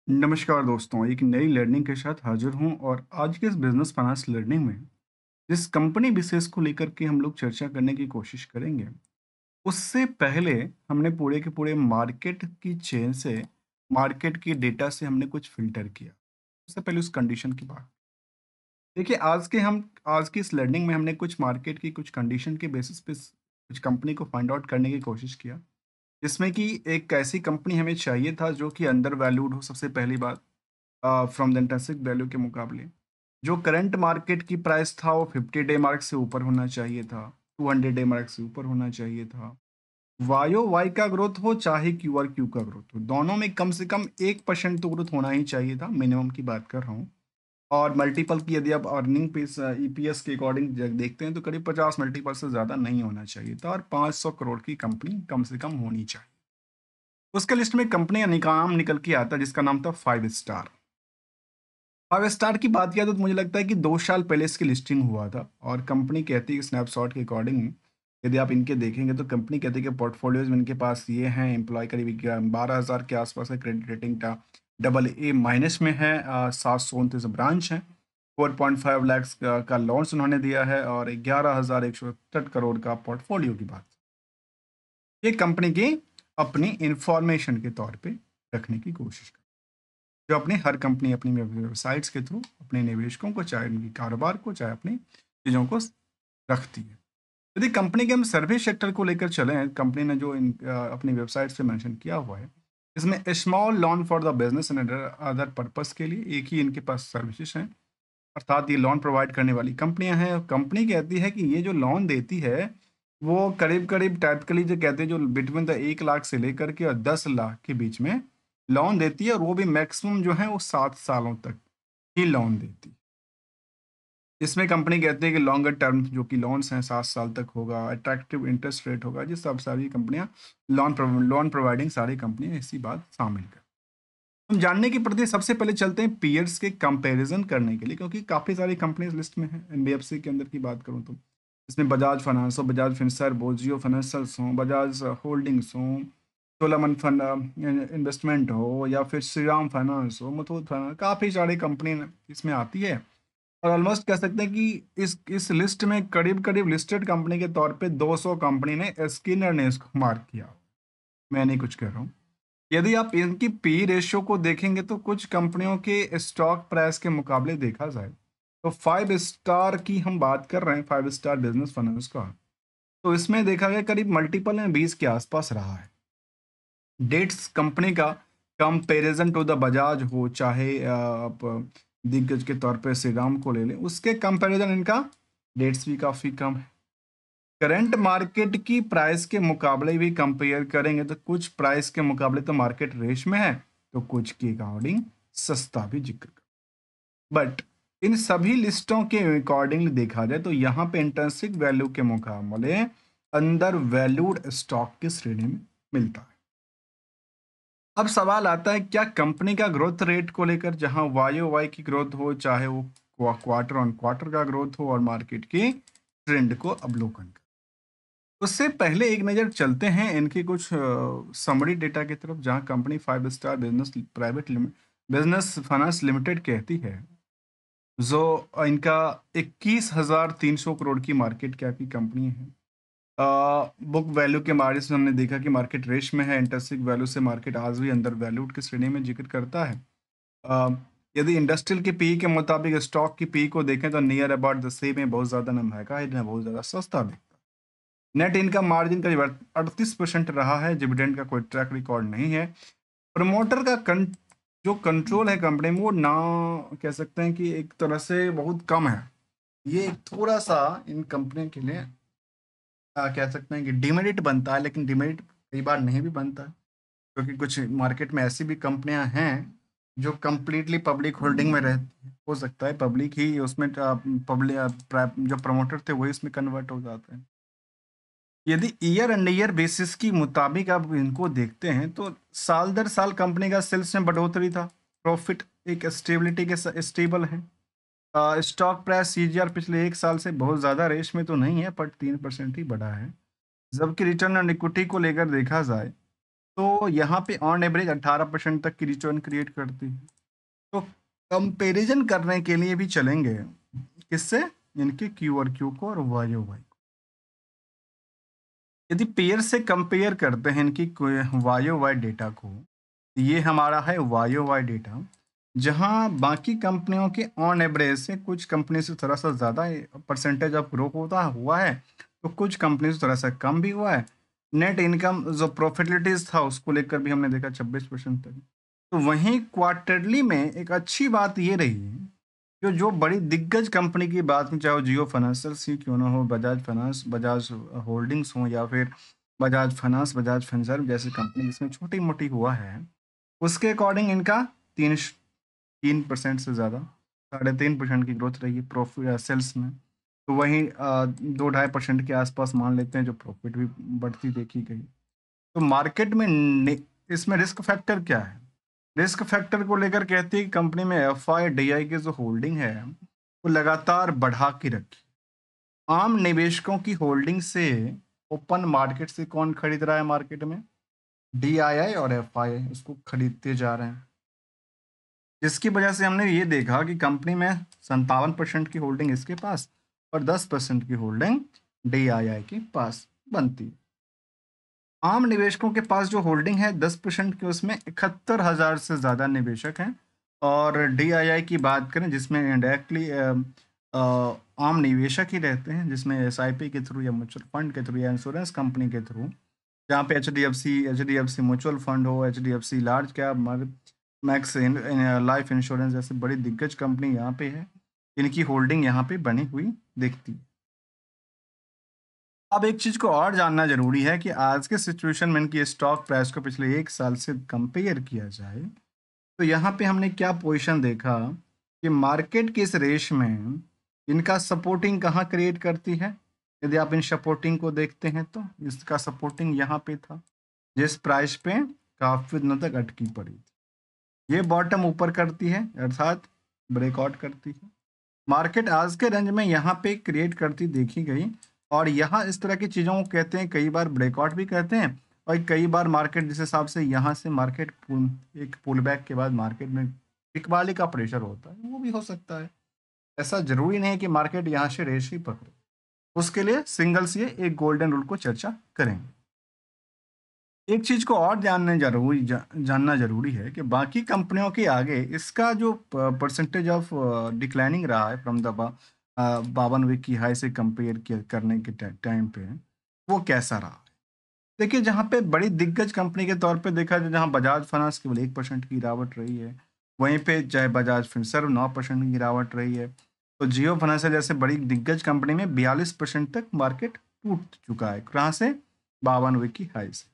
नमस्कार दोस्तों, एक नई लर्निंग के साथ हाजिर हूँ और आज के इस बिजनेस फाइनेंस लर्निंग में जिस कंपनी विशेष को लेकर के हम लोग चर्चा करने की कोशिश करेंगे, उससे पहले हमने पूरे के पूरे मार्केट की चेन से, मार्केट की डेटा से हमने कुछ फ़िल्टर किया। उससे पहले उस कंडीशन की बात। देखिए, आज की इस लर्निंग में हमने कुछ मार्केट की कुछ कंडीशन के बेसिस पे कुछ कंपनी को फाइंड आउट करने की कोशिश किया, जिसमें कि एक ऐसी कंपनी हमें चाहिए था जो कि अंडर वैल्यूड हो सबसे पहली बात। फ्रॉम द इंट्रिंसिक वैल्यू के मुकाबले। जो करंट मार्केट की प्राइस था वो 50 डे मार्क से ऊपर होना चाहिए था, 200 डे मार्क से ऊपर होना चाहिए था। वायो वाई का ग्रोथ हो चाहे क्यू आर क्यू का ग्रोथ हो, दोनों में कम से कम 1% तो ग्रोथ होना ही चाहिए था, मिनिमम की बात कर रहा हूँ। और मल्टीपल की यदि आप अर्निंग पे ईपीएस के अकॉर्डिंग देखते हैं तो करीब 50 मल्टीपल से ज़्यादा नहीं होना चाहिए था और 500 करोड़ की कंपनी कम से कम होनी चाहिए। उसके लिस्ट में कंपनी का नाम निकल के आता जिसका नाम था 5 स्टार। अब स्टार की बात किया तो मुझे लगता है कि 2 साल पहले इसकी लिस्टिंग हुआ था और कंपनी कहती है कि स्नैपशॉट के अकॉर्डिंग यदि आप इनके देखेंगे तो कंपनी कहती है कि पोर्टफोलियोज़ में इनके पास ये हैं, एम्प्लॉय करीब 12,000 के आसपास है, क्रेडिट रेटिंग का डबल ए माइनस में है, 729 ब्रांच हैं, 4.5 लैक्स का लॉन्च उन्होंने दिया है और 11,167 करोड़ का पोर्टफोलियो की बात। ये कंपनी की अपनी इंफॉर्मेशन के तौर पे रखने की कोशिश कर, जो अपनी हर कंपनी अपनी वेबसाइट्स के थ्रू अपने निवेशकों को, चाहे उनकी कारोबार को, चाहे अपनी चीज़ों को रखती है। यदि कंपनी के हम सर्विस सेक्टर को लेकर चलें, कंपनी ने जो अपनी वेबसाइट पे मेंशन किया हुआ है, इसमें small loan for the business and other purpose के लिए एक ही इनके पास सर्विसेज हैं, अर्थात ये लोन प्रोवाइड करने वाली कंपनियां हैं। कंपनी कहती है कि ये जो लोन देती है वो करीब करीब टाइपिकली जो कहते हैं जो बिटवीन द 1 लाख से लेकर के और 10 लाख के बीच में लोन देती है और वो भी मैक्सिमम जो है वो 7 सालों तक ही लोन देती है। इसमें कंपनी कहती है कि लॉन्गर टर्म जो कि लोन्स हैं 7 साल तक होगा, अट्रैक्टिव इंटरेस्ट रेट होगा, जिस सब सारी कंपनियां लोन प्रोवाइडिंग सारी कंपनियां इसी बात शामिल कर। हम जानने के प्रति सबसे पहले चलते हैं पीयर्स के कंपैरिजन करने के लिए, क्योंकि काफ़ी सारी कंपनीज लिस्ट में हैं। एनबीएफसी के अंदर की बात करूं तो इसमें बजाज फाइनेंस हो, बजाज फिनसर्व, बोजियो फाइनेंशियल्स हो, बजाज होल्डिंग्स हो, चोलामन फंड इन्वेस्टमेंट हो, या फिर श्रीराम फाइनेंस हो, मुथूट फाइनेंस, काफ़ी सारी कंपनी इसमें आती है। और ऑलमोस्ट कह सकते हैं कि इस लिस्ट में करीब करीब लिस्टेड कंपनी के तौर पे 200 कंपनी ने स्किनर ने इसको मार्क किया। मैं नहीं कुछ कह रहा हूँ। यदि आप इनकी पी रेशियो को देखेंगे तो कुछ कंपनियों के स्टॉक प्राइस के मुकाबले देखा जाए तो 5 स्टार की हम बात कर रहे हैं, 5 स्टार बिजनेस फाइनेंस का, तो इसमें देखा गया करीब मल्टीपल में 20 के आसपास रहा है। डेट्स कंपनी का कंपैरिजन टू द बजाज हो, चाहे आप दिग्गज के तौर पे श्रीराम को ले लें, उसके कंपैरिजन इनका डेट्स भी काफ़ी कम है। करंट मार्केट की प्राइस के मुकाबले भी कंपेयर करेंगे तो कुछ प्राइस के मुकाबले तो मार्केट रेस में है, तो कुछ के अकॉर्डिंग सस्ता भी जिक्र कर। बट इन सभी लिस्टों के अकॉर्डिंग देखा जाए तो यहाँ पे इंट्रिंसिक वैल्यू के मुकाबले अंडर वैल्यूड स्टॉक की श्रेणी में मिलता है। अब सवाल आता है, क्या कंपनी का ग्रोथ रेट को लेकर, जहां वाई ओ वाई की ग्रोथ हो, चाहे वो क्वार्टर ऑन क्वार्टर का ग्रोथ हो, और मार्केट की ट्रेंड को अवलोकन कर, उससे पहले एक नज़र चलते हैं इनकी कुछ समरी डेटा की तरफ, जहां company 5 star business finance limited कहती है, जो इनका 21,300 करोड़ की मार्केट कैप की कंपनी है। बुक वैल्यू के मामले से हमने देखा कि मार्केट रेश में है, इंटरेंसिक वैल्यू से मार्केट आज भी अंडर वैल्यूड की श्रेणी में जिक्र करता है। अ, यदि इंडस्ट्रियल की पी के मुताबिक स्टॉक की पी को देखें तो नियर अबाउट द सेम है, बहुत ज़्यादा ना महंगा है ना बहुत ज़्यादा सस्ता भी। नेट इनकम मार्जिन करीब 38% रहा है, डिविडेंड का कोई ट्रैक रिकॉर्ड नहीं है। प्रमोटर का जो कंट्रोल है कंपनी में, वो ना कह सकते हैं कि एक तरह से बहुत कम है। ये थोड़ा सा इन कंपनी के लिए कह सकते हैं कि डिमेरिट बनता है, लेकिन डिमेरिट कई बार नहीं भी बनता है, क्योंकि कुछ मार्केट में ऐसी भी कंपनियां हैं जो कंप्लीटली पब्लिक होल्डिंग में रहती है। हो सकता है पब्लिक ही उसमें पब्लिक जो प्रमोटर थे वही इसमें कन्वर्ट हो जाते हैं। यदि ईयर एंड ईयर बेसिस की मुताबिक आप इनको देखते हैं तो साल दर साल कंपनी का सेल्स में बढ़ोतरी था, प्रॉफिट एक स्टेबिलिटी के स्टेबल है। स्टॉक प्राइस सीजीआर पिछले 1 साल से बहुत ज़्यादा रेस में तो नहीं है, पर 3% ही बढ़ा है। जबकि रिटर्न ऑन इक्विटी को लेकर देखा जाए तो यहाँ पे ऑन एवरेज 18% तक की रिटर्न क्रिएट करती है। तो कंपैरिजन करने के लिए भी चलेंगे, किससे? इनके क्यू और क्यू को और वाई ओ वाई को। यदि पेयर से कंपेयर करते हैं इनकी वाई ओ वाई डेटा को, ये हमारा है वाई ओ वाई डेटा, जहाँ बाकी कंपनियों के ऑन एवरेज से कुछ कंपनी से थोड़ा सा ज़्यादा परसेंटेज ऑफ ग्रोथ होता हुआ है, तो कुछ कंपनी से थोड़ा सा कम भी हुआ है। नेट इनकम जो प्रॉफिटेबिलिटीज था उसको लेकर भी हमने देखा 26% तक। तो वहीं क्वार्टरली में एक अच्छी बात ये रही है कि जो बड़ी दिग्गज कंपनी की बात में, चाहे वो जियो फाइनेंशियल ही क्यों ना हो, बजाज फाइनेंस, बजाज होल्डिंग्स हो, या फिर बजाज फाइनेंस, बजाज फिनसर्व जैसी कंपनी जिसमें छोटी मोटी हुआ है, उसके अकॉर्डिंग इनका तीन 3% से ज़्यादा, 3.5% की ग्रोथ रही है प्रॉफिट सेल्स में। तो वहीं 2-2.5% के आसपास मान लेते हैं जो प्रॉफिट भी बढ़ती देखी गई। तो मार्केट में इसमें रिस्क फैक्टर क्या है? रिस्क फैक्टर को लेकर कहती है कि कंपनी में एफ आई डी आई की जो होल्डिंग है वो लगातार बढ़ा के रखी। आम निवेशकों की होल्डिंग से ओपन मार्केट से कौन खरीद रहा है मार्केट में? डी आई आई और एफ आई आई उसको खरीदते जा रहे हैं, जिसकी वजह से हमने ये देखा कि कंपनी में 57% की होल्डिंग इसके पास और 10% की होल्डिंग डी आई आई के पास बनती है। आम निवेशकों के पास जो होल्डिंग है 10% की, उसमें 71,000 से ज़्यादा निवेशक हैं। और डीआईआई की बात करें जिसमें डायरेक्टली आम निवेशक ही रहते हैं, जिसमें एसआईपी के थ्रू या म्यूचुअल फंड के थ्रू या इंश्योरेंस कंपनी के थ्रू, जहाँ पे H D F C mutual fund हो, H D F C large cap, Max Life insurance जैसे बड़ी दिग्गज कंपनी यहाँ पे है, इनकी होल्डिंग यहाँ पे बनी हुई दिखती है। अब एक चीज़ को और जानना ज़रूरी है कि आज के सिचुएशन में इनकी स्टॉक प्राइस को पिछले 1 साल से कंपेयर किया जाए, तो यहाँ पे हमने क्या पोज़ीशन देखा कि मार्केट की इस रेस में इनका सपोर्टिंग कहाँ क्रिएट करती है? यदि आप इन सपोर्टिंग को देखते हैं तो इसका सपोर्टिंग यहाँ पे था, जिस प्राइस पे काफ़ी दिनों तक अटकी पड़ी थी। ये बॉटम ऊपर करती है, अर्थात ब्रेकआउट करती है। मार्केट आज के रेंज में यहाँ पे क्रिएट करती देखी गई, और यहाँ इस तरह की चीज़ों को कहते हैं, कई बार ब्रेकआउट भी कहते हैं, और कई बार मार्केट जिस हिसाब से यहाँ से मार्केट एक पुल बैक के बाद मार्केट में बिकवाली का प्रेशर होता है, वो भी हो सकता है। ऐसा जरूरी नहीं है कि मार्केट यहाँ से रेस ही पकड़े। उसके लिए सिंगल से एक गोल्डन रूल को चर्चा करेंगे। एक चीज को और जानना जरूरी है कि बाकी कंपनियों के आगे इसका जो परसेंटेज ऑफ डिक्लाइनिंग रहा है फ्रॉम द 52 वीक की हाई से कंपेयर करने के टाइम पे, वो कैसा रहा है? देखिए, जहाँ पे बड़ी दिग्गज कंपनी के तौर पे देखा जाए, जहाँ बजाज फाइनेंस केवल 1% की गिरावट रही है, वहीं पे चाहे बजाज फिनसर्व 9% की गिरावट रही है, तो जियो फाइनेंशियल जैसे बड़ी दिग्गज कंपनी में 42% तक मार्केट टूट चुका है, कहाँ से? 52 वीक की हाई से।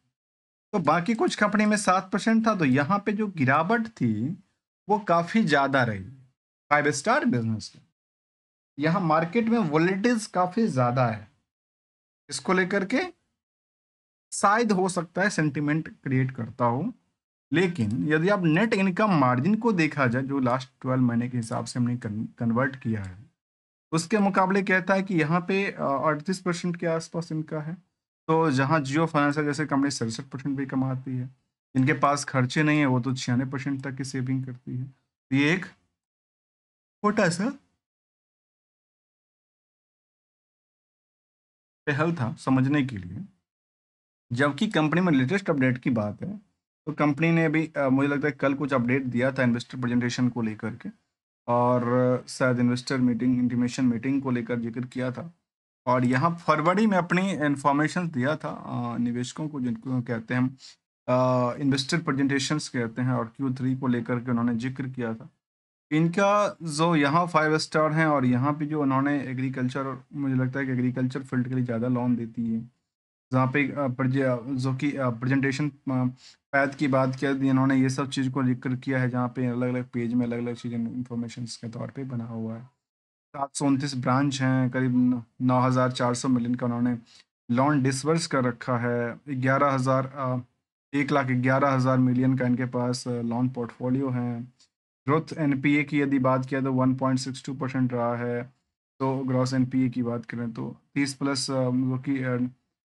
तो बाकी कुछ कंपनी में 7% था, तो यहाँ पे जो गिरावट थी वो काफी ज्यादा रही। 5 स्टार बिजनेस में यहाँ मार्केट में वोलेटिल्स काफी ज्यादा है, इसको लेकर के शायद हो सकता है सेंटिमेंट क्रिएट करता हो। लेकिन यदि आप नेट इनकम मार्जिन को देखा जाए, जो लास्ट 12 महीने के हिसाब से हमने कन्वर्ट किया है, उसके मुकाबले कहता है कि यहाँ पे 38% के आसपास इनका है। तो जहाँ जियो फाइनेंशियल जैसे कंपनी 67% भी कमाती है, जिनके पास खर्चे नहीं है वो तो 96% तक की सेविंग करती है। तो ये एक छोटा सा पहल था समझने के लिए। जबकि कंपनी में लेटेस्ट अपडेट की बात है, तो कंपनी ने अभी मुझे लगता है कल कुछ अपडेट दिया था इन्वेस्टर प्रेजेंटेशन को लेकर के, और शायद इन्वेस्टर मीटिंग इंटीमेशन मीटिंग को लेकर जिक्र किया था। और यहाँ फरवरी में अपनी इंफॉर्मेशन दिया था निवेशकों को, जिनको कहते हैं हम इन्वेस्टर प्रेजेंटेशंस कहते हैं, और Q3 को लेकर के उन्होंने जिक्र किया था। इनका जो यहाँ 5 स्टार हैं, और यहाँ पे जो उन्होंने एग्रीकल्चर, मुझे लगता है कि एग्रीकल्चर फील्ड के लिए ज़्यादा लोन देती है, जहाँ पे जो कि प्रेजेंटेशन पैद की बात किया थी, इन्होंने ये सब चीज़ को जिक्र किया है, जहाँ पे अलग अलग पेज में अलग अलग चीज़ें इंफॉर्मेशन के तौर पे बना हुआ है। 729 ब्रांच हैं, करीब 9,400 मिलियन का उन्होंने लोन डिसवर्स कर रखा है। 1,11,000 मिलियन का इनके पास लोन पोर्टफोलियो है। ग्रोथ एनपीए की यदि बात किया तो 1.62% रहा है। तो ग्रॉस एनपीए की बात करें तो 30 प्लस जो कि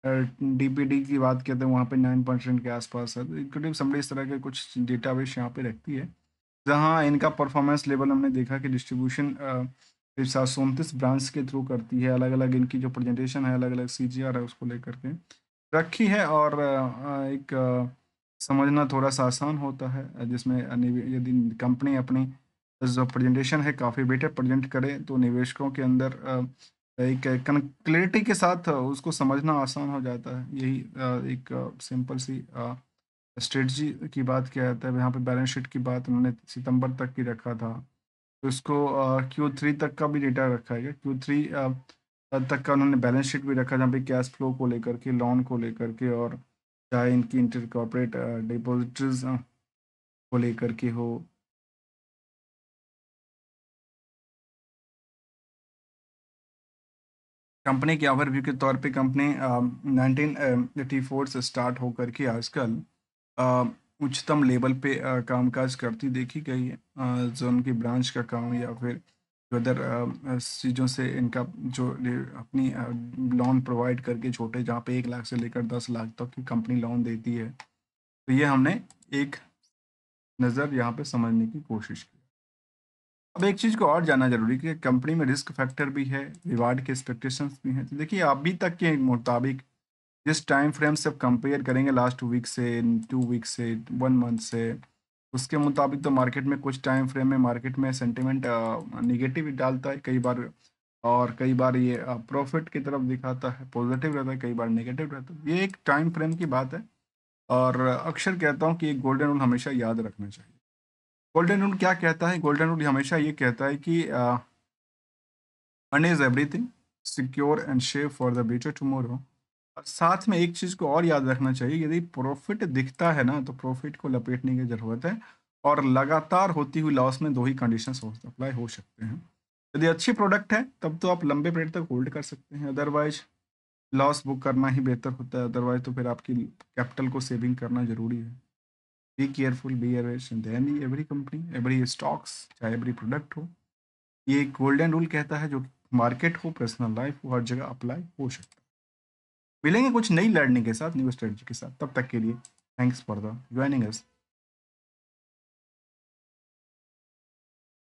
डीपीडी की बात करते हैं वहाँ पे 9% के आसपास है। तो इक्विटी समरी इस तरह के कुछ डेटाबेस यहाँ पे रखती है, जहाँ इनका परफॉर्मेंस लेवल हमने देखा कि डिस्ट्रीब्यूशन 729 ब्रांच के थ्रू करती है। अलग अलग इनकी जो प्रेजेंटेशन है, अलग अलग सीजीआर है, उसको लेकर के रखी है। और एक समझना थोड़ा सा आसान होता है, जिसमें यदि कंपनी अपनी जो प्रेजेंटेशन है काफ़ी बेटर प्रेजेंट करे तो निवेशकों के अंदर एक क्लैरिटी के साथ उसको समझना आसान हो जाता है। यही एक सिंपल सी स्ट्रेटजी की बात किया जाता है। यहाँ पे बैलेंस शीट की बात उन्होंने सितंबर तक की रखा था, तो इसको Q3 तक का भी डेटा रखा है। Q3 तक का उन्होंने बैलेंस शीट भी रखा, जहाँ पे कैश फ्लो को लेकर के, लोन को लेकर के, और चाहे इनकी इंटर कॉर्पोरेट डिपॉजिटर्स को लेकर के हो। कंपनी के ओवरव्यू के तौर पे कंपनी 1984 से स्टार्ट होकर के आजकल अ, उच्चतम लेवल पे कामकाज करती देखी गई है। जो उनकी ब्रांच का काम या फिर अदर चीज़ों से इनका जो अपनी लोन प्रोवाइड करके, छोटे जहाँ पे 1 लाख से लेकर 10 लाख तक की कंपनी लोन देती है। तो ये हमने एक नज़र यहाँ पे समझने की कोशिश की। अब एक चीज़ को और जानना ज़रूरी है कि कंपनी में रिस्क फैक्टर भी है, रिवार्ड के एक्सपेक्टेशंस भी हैं। तो देखिए, अभी तक के मुताबिक जिस टाइम फ्रेम से आप कंपेयर करेंगे लास्ट वीक से, 2 वीक से, 1 मंथ से, उसके मुताबिक तो मार्केट में कुछ टाइम फ्रेम में मार्केट में सेंटिमेंट नेगेटिव डालता है कई बार, और कई बार ये प्रॉफिट की तरफ दिखाता है, पॉजिटिव रहता है, कई बार नेगेटिव रहता है। ये एक टाइम फ्रेम की बात है। और अक्सर कहता हूँ कि एक गोल्डन रूल हमेशा याद रखना चाहिए। गोल्डन रूल क्या कहता है? गोल्डन रूल हमेशा ये कहता है कि money is everything, secure and safe for the better tomorrow. और साथ में एक चीज़ को और याद रखना चाहिए, यदि प्रॉफिट दिखता है ना, तो प्रॉफिट को लपेटने की ज़रूरत है। और लगातार होती हुई लॉस में 2 ही कंडीशंस अप्लाई हो सकते हैं। यदि अच्छी प्रोडक्ट है तब तो आप लंबे पीरियड तक होल्ड कर सकते हैं, अदरवाइज लॉस बुक करना ही बेहतर होता है। अदरवाइज तो फिर आपकी कैपिटल को सेविंग करना ज़रूरी है। Be careful, be aware, then every company, every stocks, चाहे एवरी प्रोडक्ट हो। ये एक गोल्डन रूल कहता है, जो मार्केट हो, पर्सनल लाइफ हो, हर जगह अप्लाई हो सकता है। मिलेंगे कुछ नई लर्निंग के साथ, न्यू स्ट्रेटजी के साथ। तब तक के लिए thanks for the joining us.